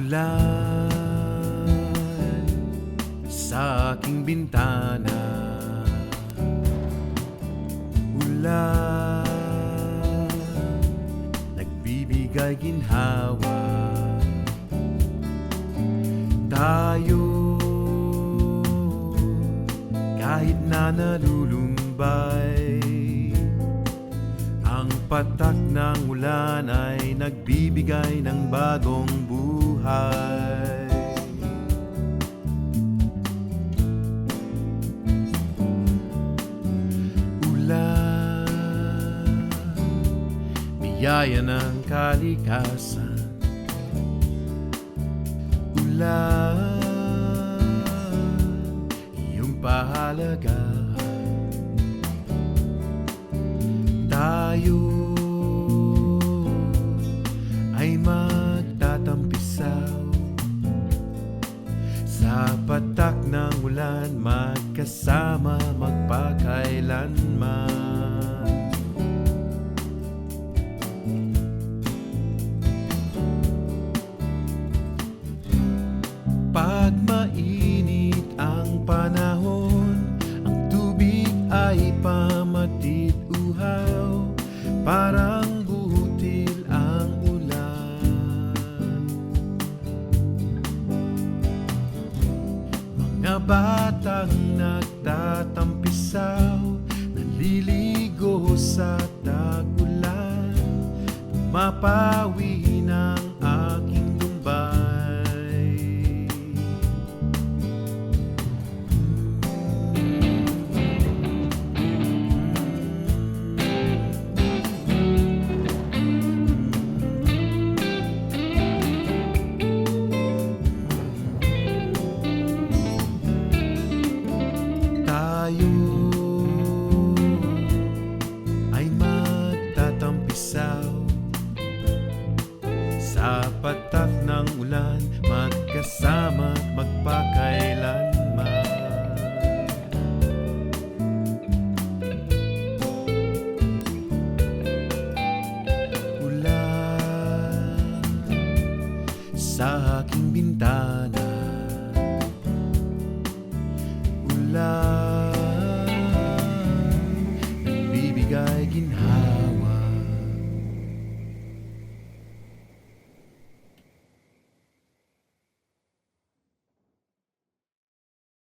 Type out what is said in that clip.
Ulan sa aking bintana, ulan nagbibigay ginhawa. Tayo kahit na nalulumbay, ang patak ng ulan ay nagbibigay ng bagong buhay. Ulan, biyaya ng kalikasan. Ulan, iyong pahalagahan. Tayo ay magtatampisaw sa patak ng ulan, magkasama magpakailanman. Pag mainit ang panahon, ang tubig ay pamatid-uhaw, parang butil ang ulan. Mga batang nagtatampisaw, naliligo sa tag-ulan, pumapawi ng aking lumbay. Tayo ay magtatampisaw sa patak ng ulan, magkasama at magpakailanman. Ulan sa aking bintana,